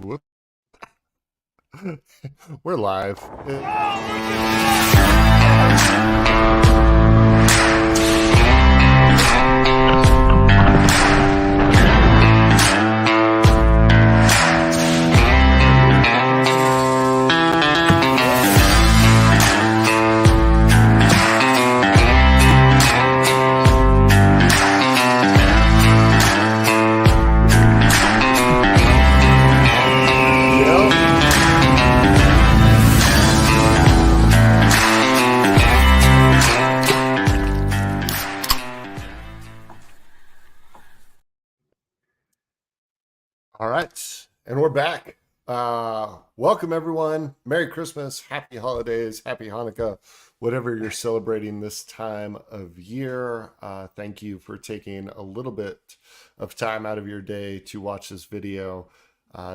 Whoop. We're live. All right, and we're back. Welcome everyone. Merry Christmas, Happy Holidays, Happy Hanukkah, whatever you're celebrating this time of year. Thank you for taking a little bit of time out of your day to watch this video.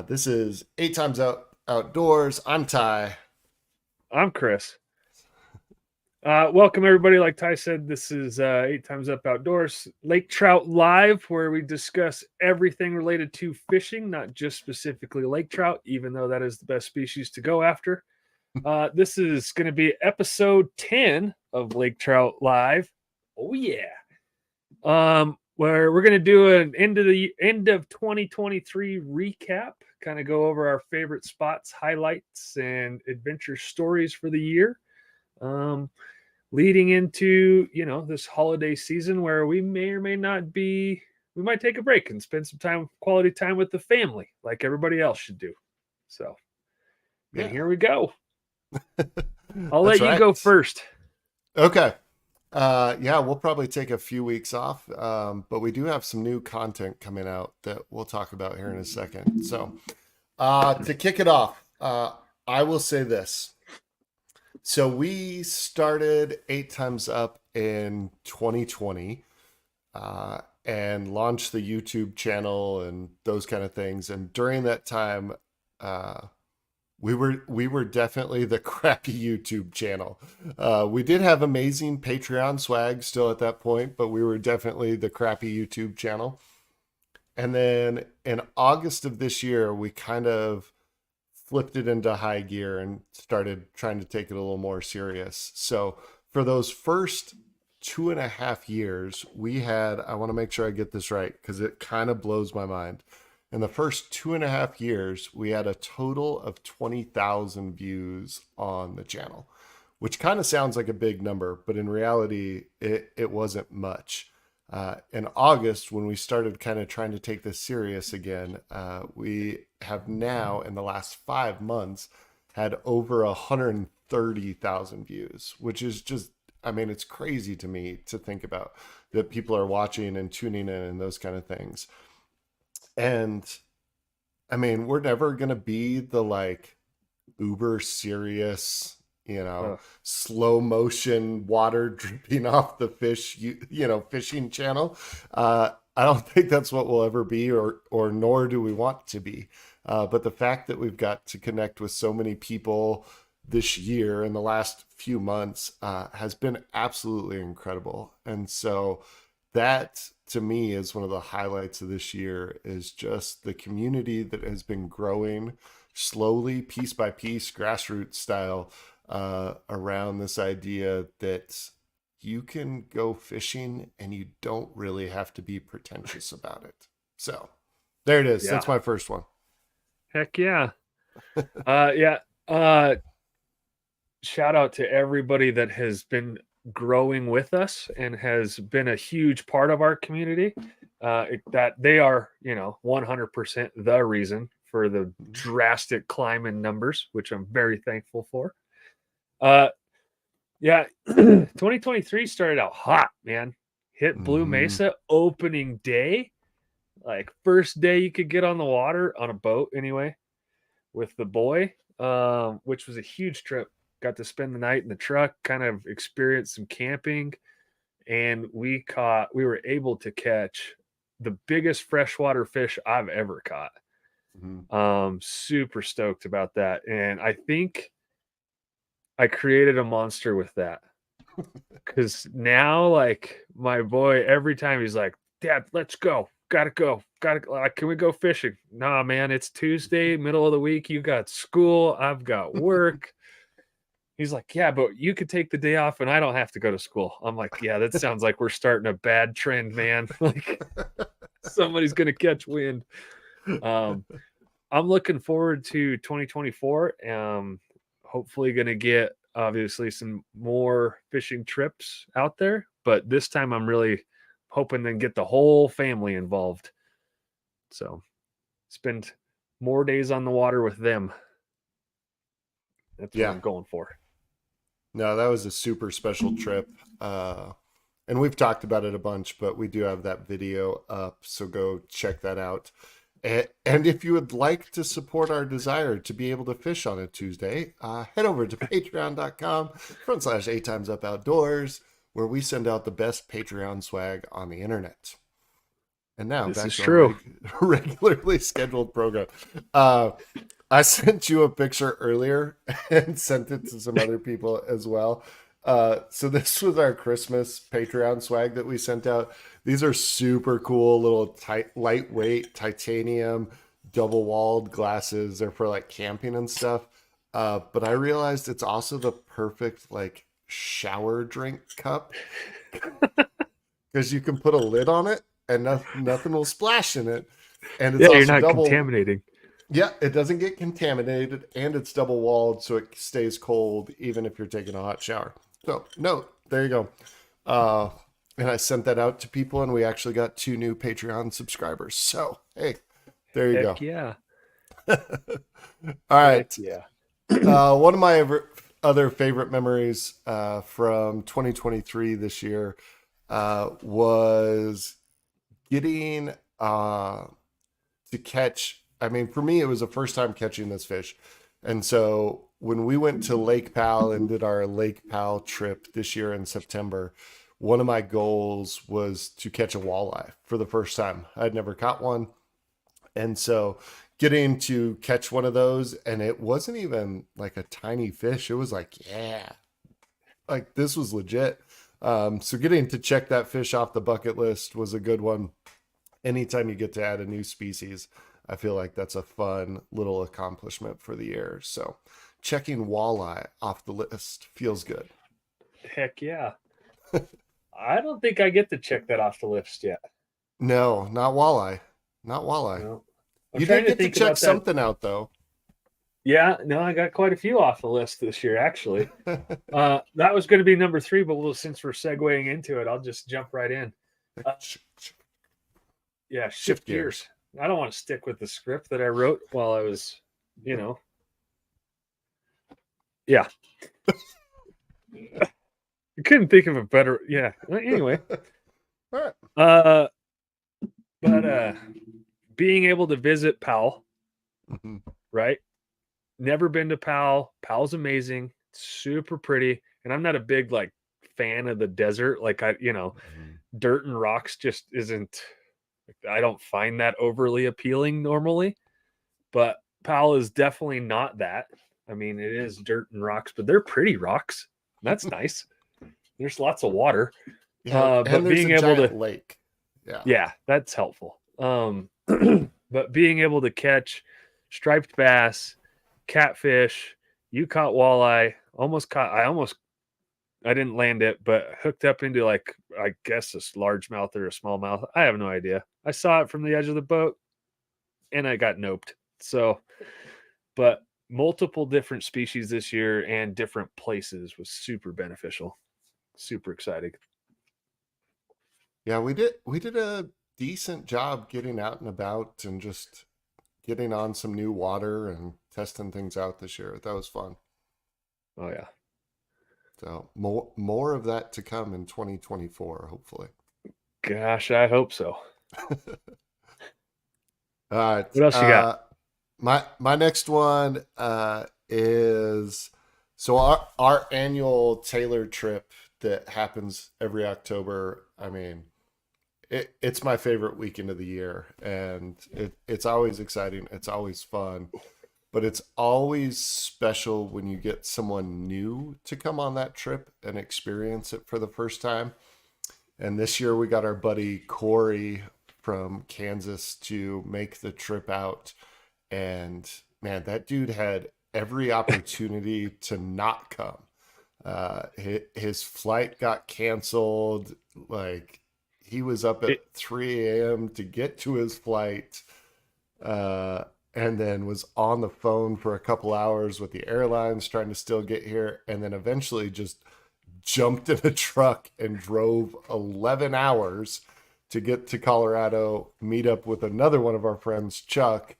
This is 8 Times Outdoors. I'm Ty. I'm Chris. Welcome everybody. Like Ty said, this is 8 Times Up Outdoors, Lake Trout Live, where we discuss everything related to fishing, not just specifically lake trout, even though that is the best species to go after. This is going to be episode 10 of Lake Trout Live. Oh yeah. Where we're going to do an end of 2023 recap, kind of go over our favorite spots, highlights, and adventure stories for the year. Leading into, this holiday season where we may or may not be, we might take a break and spend some time, quality time with the family, like everybody else should do. So, and here we go. I'll let you go first. Okay. Yeah, we'll probably take a few weeks off, but we do have some new content coming out that we'll talk about here in a second. So, to kick it off, I will say this. So we started 8 Times Up in 2020 and launched the YouTube channel and those kind of things. And during that time, we were definitely the crappy YouTube channel. We did have amazing Patreon swag still at that point, but we were definitely the crappy YouTube channel. And then in August of this year, we kind of flipped it into high gear and started trying to take it a little more serious. So for those first 2.5 years, we had, I want to make sure I get this right because it kind of blows my mind. In the first 2.5 years, we had a total of 20,000 views on the channel, which kind of sounds like a big number, but in reality, it wasn't much. In August, when we started kind of trying to take this serious again, we have now, in the last 5 months, had over 130,000 views, which is just, I mean, it's crazy to me to think about that people are watching and tuning in and those kind of things. And I mean, we're never going to be the like uber serious, slow motion water dripping off the fish, fishing channel. I don't think that's what we'll ever be, or nor do we want to be. But the fact that we've got to connect with so many people this year in the last few months has been absolutely incredible. And so that to me is one of the highlights of this year, is just the community that has been growing slowly, piece by piece, grassroots style, around this idea that you can go fishing and you don't really have to be pretentious about it. So there it is. Yeah. That's my first one. Heck yeah. Shout out to everybody that has been growing with us and has been a huge part of our community. That they are, 100% the reason for the drastic climb in numbers, which I'm very thankful for. 2023 started out hot, man. Hit Blue Mesa opening day, like first day you could get on the water on a boat anyway with the boy, which was a huge trip. Got to spend the night in the truck, kind of experience some camping, and we were able to catch the biggest freshwater fish I've ever caught. Super stoked about that. And I think I created a monster with that, because now, like, my boy, every time he's like, "Dad, let's go, gotta go, got like, can we go fishing? Nah, man, it's Tuesday, middle of the week. You got school. I've got work. He's like, yeah, but you could take the day off and I don't have to go to school. I'm like, yeah, that sounds like we're starting a bad trend, man. Like somebody's gonna catch wind. Um, I'm looking forward to 2024. Hopefully gonna get obviously some more fishing trips out there, but this time I'm really hoping to get the whole family involved. So spend more days on the water with them. That's what Yeah. I'm going for. No, that was a super special trip. And we've talked about it a bunch, but we do have that video up, so go check that out. And if you would like to support our desire to be able to fish on a Tuesday, head over to patreon.com/8 times up outdoors, where we send out the best Patreon swag on the internet. And now This back is to true. our regularly scheduled program. I sent you a picture earlier and sent it to some other people as well. So this was our Christmas Patreon swag that we sent out. These are super cool little lightweight titanium double-walled glasses. They're for like camping and stuff. But I realized it's also the perfect like shower drink cup because you can put a lid on it and nothing will splash in it. And it's Yeah, you're also not double. contaminating. Yeah, it doesn't get contaminated and it's double walled so it stays cold even if you're taking a hot shower. So, no, there you go. And I sent that out to people and we actually got 2 new Patreon subscribers. So, hey, there you go. Heck yeah. All Heck right. yeah. One of my other favorite memories from 2023 this year was getting to catch. I mean, for me, it was the first time catching this fish. And so when we went to Lake Powell and did our Lake Powell trip this year in September, one of my goals was to catch a walleye for the first time. I'd never caught one. And so getting to catch one of those, and it wasn't even like a tiny fish. It was like, yeah, like this was legit. So getting to check that fish off the bucket list was a good one. Anytime you get to add a new species, I feel like that's a fun little accomplishment for the year. So checking walleye off the list feels good. Heck yeah. I don't think I get to check that off the list yet. No, not walleye. Not walleye. No. I'm You trying did to get to think check about that. something out though. Yeah, no, I got quite a few off the list this year, actually. That was going to be number 3, but since we're segueing into it, I'll just jump right in. Yeah, shift gears. I don't want to stick with the script that I wrote while I was, yeah. I couldn't think of a better. Yeah. Anyway, All right. but being able to visit Powell, Mm-hmm. right? Never been to Powell. Powell's amazing, super pretty, and I'm not a big like fan of the desert. Like dirt and rocks just isn't. I don't find that overly appealing normally, but Powell is definitely not that. I mean, it is dirt and rocks, but they're pretty rocks. That's nice. There's lots of water. Yeah, and But there's being a able giant to, lake. yeah, that's helpful. But being able to catch striped bass, catfish, you caught walleye, I didn't land it, but hooked up into like, I guess a largemouth or a smallmouth. I have no idea. I saw it from the edge of the boat and I got noped. So, but multiple different species this year and different places was super beneficial. Super excited. Yeah, we did a decent job getting out and about and just getting on some new water and testing things out this year. That was fun. Oh yeah. So more of that to come in 2024, hopefully. Gosh, I hope so. All right. What else you got? My next one is so our annual Taylor trip that happens every October. I mean, it's my favorite weekend of the year, and it's always exciting. It's always fun, but it's always special when you get someone new to come on that trip and experience it for the first time. And this year we got our buddy Corey from Kansas to make the trip out. And man, that dude had every opportunity to not come. His flight got canceled. Like he was up at It, 3 a.m. to get to his flight, uh, and then was on the phone for a couple hours with the airlines trying to still get here, and then eventually just jumped in a truck and drove 11 hours to get to Colorado, meet up with another one of our friends, Chuck,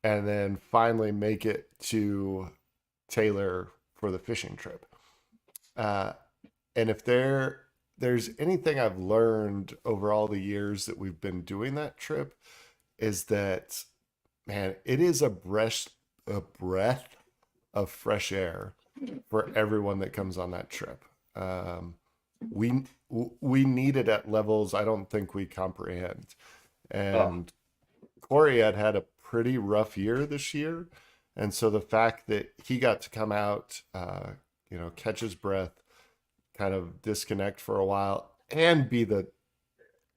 and then finally make it to Taylor for the fishing trip. Uh, and if there's anything I've learned over all the years that we've been doing that trip, is that man, it is a breath of fresh air for everyone that comes on that trip. Um, we we need it at levels I don't think we comprehend. oh, And Corey had a pretty rough year this year, and so the fact that he got to come out, catch his breath, kind of disconnect for a while, and be the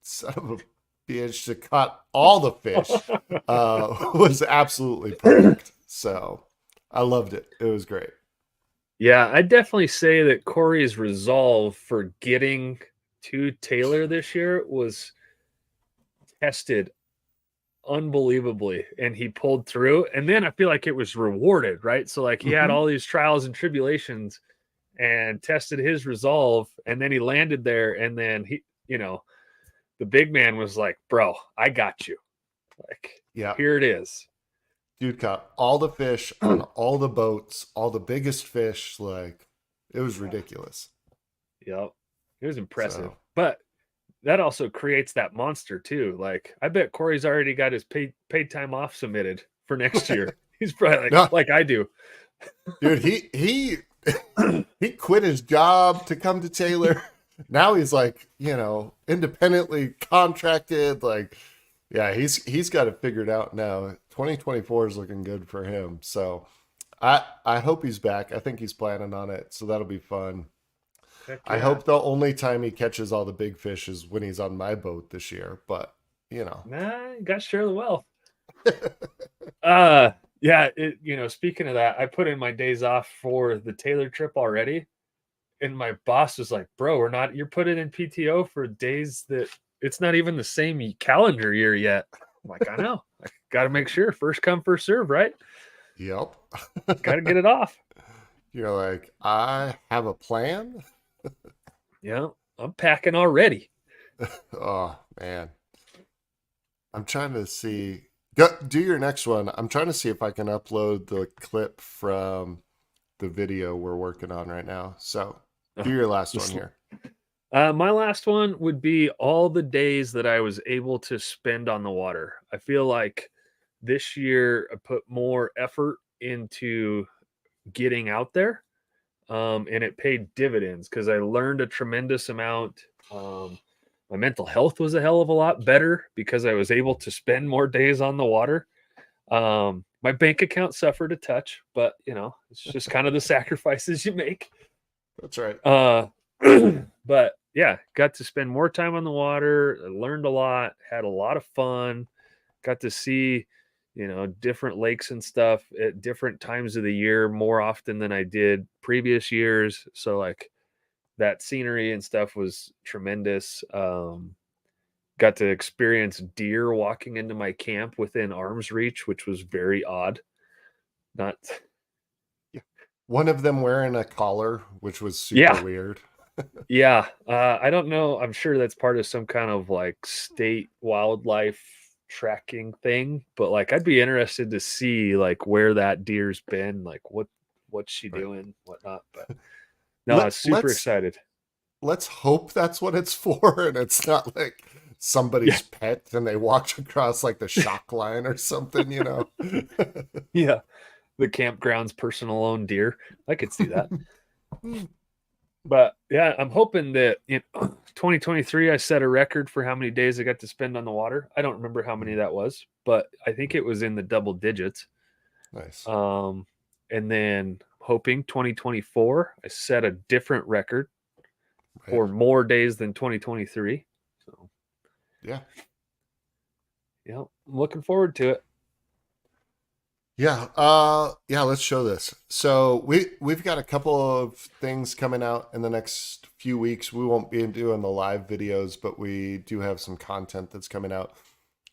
son of a bitch that caught all the fish was absolutely perfect. So I loved it. It was great. yeah, I definitely say that Corey's resolve for getting to Taylor this year was tested unbelievably, and he pulled through. And then I feel like it was rewarded, right? So like he had Hmm. all these trials and tribulations and tested his resolve, and then he landed there, and then the big man was like, "Bro, I got you. Like, Yeah. here it is." Dude caught all the fish on all the boats, all the biggest fish. Like, it was ridiculous. Yep. It was impressive. So, But that also creates that monster too. Like, I bet Corey's already got his paid time off submitted for next year. He's probably no, like I do. dude, he quit his job to come to Taylor. Now he's like, independently contracted. Like, yeah, he's got it figured out now. 2024 is looking good for him. So I hope he's back. I think he's planning on it. So that'll be fun. Heck I yeah. hope the only time he catches all the big fish is when he's on my boat this year. But you know, Nah, you got to share the wealth. Uh yeah, speaking of that, I put in my days off for the Taylor trip already. And my boss was like, "Bro, you're putting in PTO for days that it's not even the same calendar year yet." I'm like, "I know. I got to make sure first come first serve, right? yep. Got to get it off." You're like, I have a plan. Yeah, I'm packing already. Oh man, I'm trying to see. Go do your next one. I'm trying to see if I can upload the clip from the video we're working on right now. So do your last one This- here. my last one would be all the days that I was able to spend on the water. I feel like this year I put more effort into getting out there, and it paid dividends because I learned a tremendous amount. My mental health was a hell of a lot better because I was able to spend more days on the water. My bank account suffered a touch, but it's just kind of the sacrifices you make. That's right. Uh, but yeah, got to spend more time on the water, learned a lot, had a lot of fun, got to see, different lakes and stuff at different times of the year more often than I did previous years. So like that scenery and stuff was tremendous. Got to experience deer walking into my camp within arm's reach, which was very odd. Not, One of them wearing a collar, which was super yeah, weird. yeah. I don't know. I'm sure that's part of some kind of like state wildlife tracking thing, but like I'd be interested to see like where that deer's been, like what's she Right. doing, whatnot. But no, I Let was super let's excited. let's hope that's what it's for, and it's not like Yeah, somebody's pet and they walked across like the shock line or something. yeah. The campground's personal owned deer. I could see that. But yeah, I'm hoping that in 2023 I set a record for how many days I got to spend on the water. I don't remember how many that was, but I think it was in the double digits. Nice. Um, and then hoping 2024 I set a different record Right. for more days than 2023. So Yeah. I'm looking forward to it. Yeah, yeah, let's show this. So we've got a couple of things coming out in the next few weeks. We won't be doing the live videos, but we do have some content that's coming out.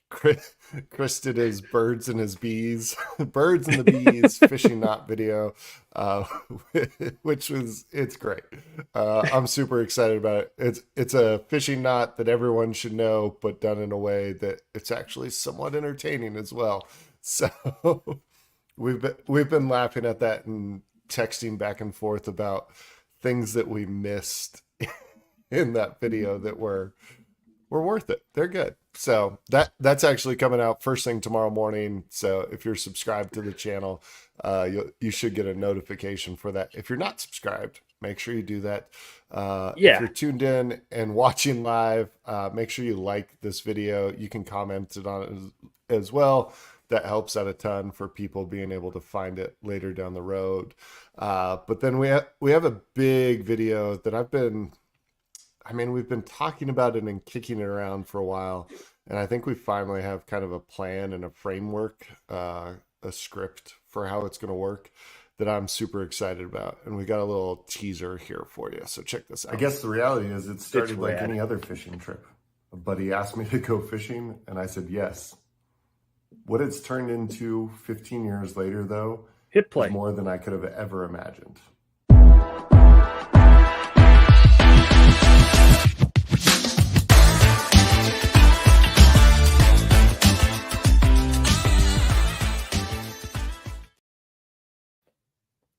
Chris did his birds and his bees, birds and the bees fishing knot video, uh, which was it's great. I'm super excited about it. It's a fishing knot that everyone should know, but done in a way that it's actually somewhat entertaining as well. So we've been laughing at that and texting back and forth about things that we missed in that video that were worth it. They're good. So that's actually coming out first thing tomorrow morning. So if you're subscribed to the channel, you should get a notification for that. If you're not subscribed, make sure you do that. If Yeah. you're tuned in and watching live, make sure you like this video. You can comment it on it as well. That helps out a ton for people being able to find it later down the road. But then we have a big video that we've been talking about it and kicking it around for a while. And I think we finally have kind of a plan and a framework, a script for how it's going to work that I'm super excited about. And we got a little teaser here for you. So check this out. I guess the reality is it started like any other fishing trip. A buddy asked me to go fishing, and I said yes. What it's turned into 15 years later, though, Hit play. is more than I could have ever imagined.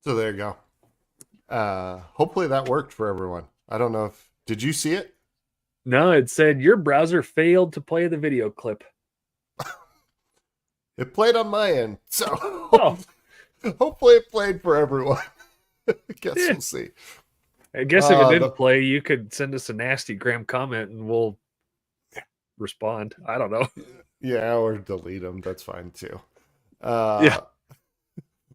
So there you go. Hopefully that worked for everyone. I don't know if did you see it? No, it said your browser failed to play the video clip. It played on my end, so Oh, hopefully it played for everyone. I guess Yeah. we'll see. I guess if it didn't the- play, you could send us a nasty Graham comment and we'll respond. I don't know. Yeah, or delete them. That's fine too. Yeah.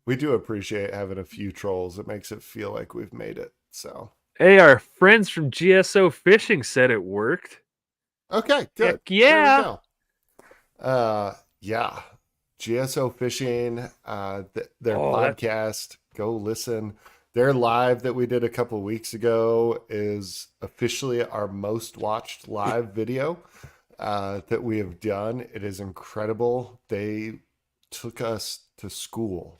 We do appreciate having a few trolls. It makes it feel like we've made it. So Hey, our friends from GSO Fishing said it worked. okay, good. Heck yeah. There we go. Yeah. GSO Fishing, their podcast. Go listen. Their live that we did a couple of weeks ago is officially our most watched live video that we have done. It is incredible. They took us to school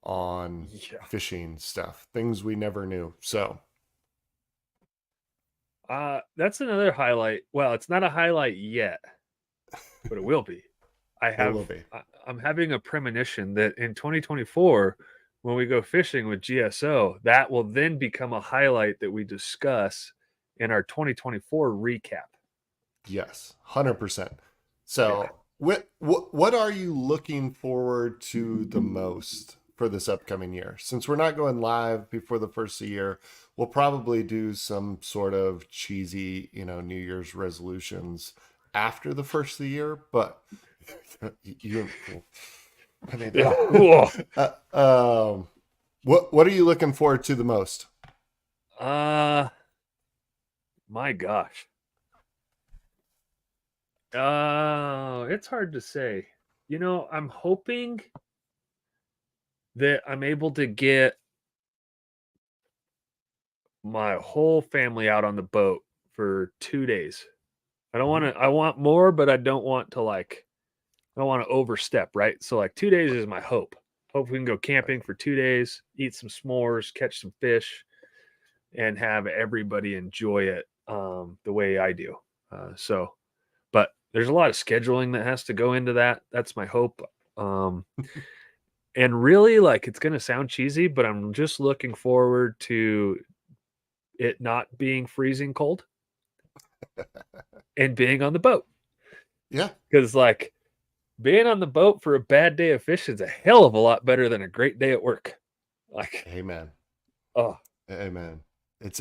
on fishing stuff, things we never knew. So that's another highlight. Well, it's not a highlight yet, but it will be. I'm having a premonition that in 2024, when we go fishing with GSO, that will then become a highlight that we discuss in our 2024 recap. Yes, 100%. So what are you looking forward to the most for this upcoming year? Since we're not going live before the first of the year, we'll probably do some sort of cheesy, New Year's resolutions after the first of the year, but what are you looking forward to the most? My gosh. It's hard to say. I'm hoping that I'm able to get my whole family out on the boat for 2 days. I want more, but I don't want to overstep, right? So 2 days is my hope. Hope we can go camping for 2 days, eat some s'mores, catch some fish, and have everybody enjoy it the way I do. But there's a lot of scheduling that has to go into that. That's my hope. And really, it's going to sound cheesy, but I'm just looking forward to it not being freezing cold and being on the boat. Yeah. Because being on the boat for a bad day of fishing is a hell of a lot better than a great day at work. Amen. Oh, amen. It's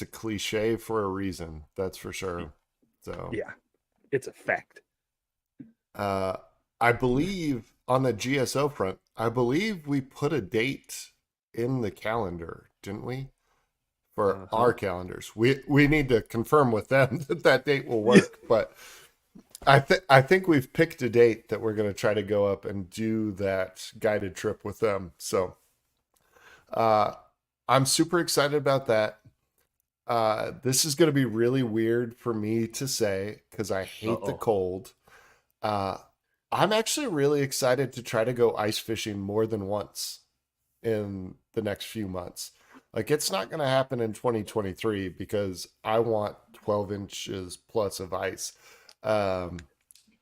a cliche for a reason. That's for sure. So yeah, it's a fact. I believe on the GSO front, I believe we put a date in the calendar, didn't we? For our calendars. We need to confirm with them that date will work, but I think we've picked a date that we're going to try to go up and do that guided trip with them. So uh, I'm super excited about that. This is going to be really weird for me to say because I hate the Uh-oh. cold. Uh, I'm actually really excited to try to go ice fishing more than once in the next few months. Like it's not going to happen in 2023 because I want 12 inches plus of ice. Um,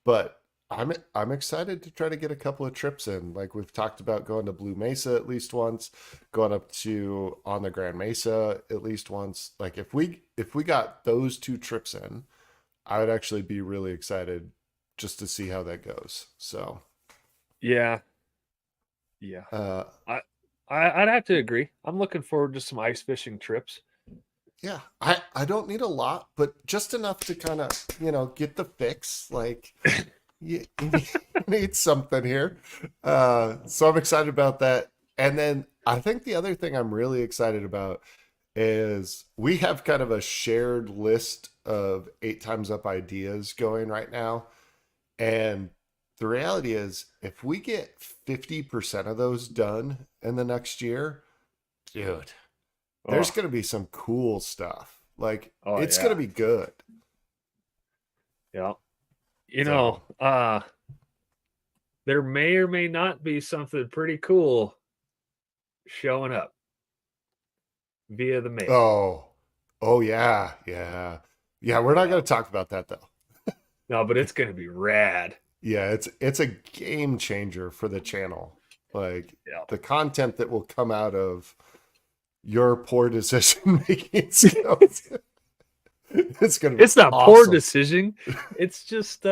but I'm excited to try to get a couple of trips in. Like we've talked about going to Blue Mesa at least once, going up to on the Grand Mesa at least once. Like if we got those two trips in, I would actually be really excited just to see how that goes. So, Yeah. Yeah. uh, I, I'd have to agree. I'm looking forward to some ice fishing trips. yeah, I don't need a lot, but just enough to kind of, get the fix. Like you need something here. So I'm excited about that. And then I think the other thing I'm really excited about is we have kind of a shared list of 8 times up ideas going right now. And the reality is, if we get 50% of those done in the next year, dude, there's Oh, going to be some cool stuff. Like, oh it's going to yeah. be good. Yeah. So, There may or may not be something pretty cool showing up via the mail. oh, oh, yeah, yeah. Yeah, we're not Yeah. going to talk about that though. No, but it's going to be rad. Yeah, it's a game changer for the channel. Like, Yeah. the content that will come out of your poor decision making skills. It's going to be It's not poor awesome. decision. It's just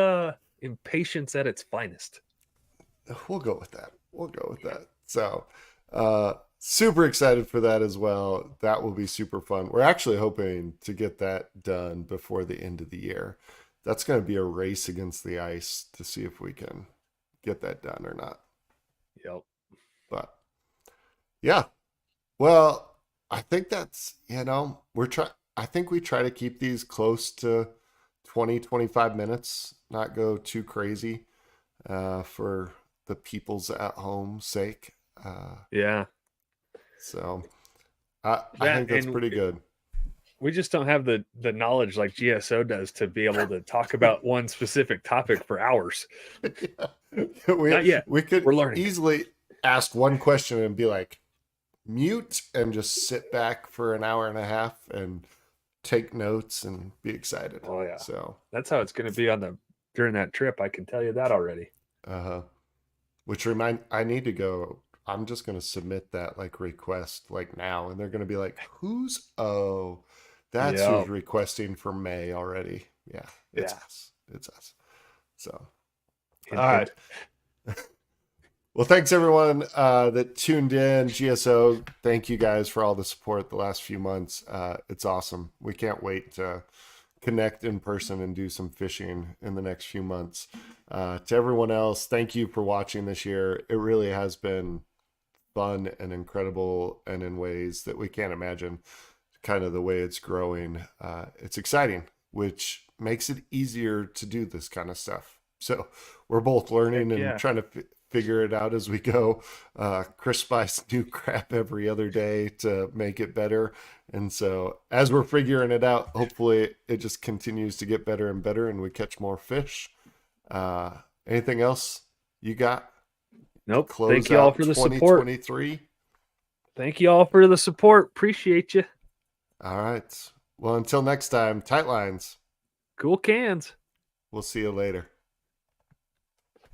impatience at its finest. We'll go with that. We'll go with that. So, super excited for that as well. That will be super fun. We're actually hoping to get that done before the end of the year. That's going to be a race against the ice to see if we can get that done or not. Yep. But yeah, well, I think that's, I think we try to keep these close to 20, 25 minutes, not go too crazy for the people's at home sake. Yeah. So I That think that's and pretty good. we just don't have the knowledge like GSO does to be able to talk about one specific topic for hours. Yeah. we Not yet. we could We're learning. easily ask one question and be like mute and just sit back for an hour and a half and take notes and be excited. Oh yeah. So, That's how it's going to be on the during that trip. I can tell you that already. uh, I need to go. I'm just gonna submit that like request like now, and they're gonna be like, "Who's? Oh, that's Yeah. who's requesting for May already." Yeah, it's Yeah. us. It's us. So, all Hint, right. hint. Well, thanks everyone that tuned in. GSO, thank you guys for all the support the last few months. It's awesome. We can't wait to connect in person and do some fishing in the next few months. To everyone else, thank you for watching this year. It really has been fun and incredible, and in ways that we can't imagine. Kind of the way it's growing, it's exciting, which makes it easier to do this kind of stuff. So we're both learning Heck and yeah. trying to figure it out as we go. Chris buys new crap every other day to make it better. And so as we're figuring it out, hopefully it just continues to get better and better and we catch more fish. Uh, Anything else you got to Nope. close Thank you all out for the support. 2023? Thank you all for the support. Appreciate you. All right. Well, until next time, tight lines. Cool cans. We'll see you later.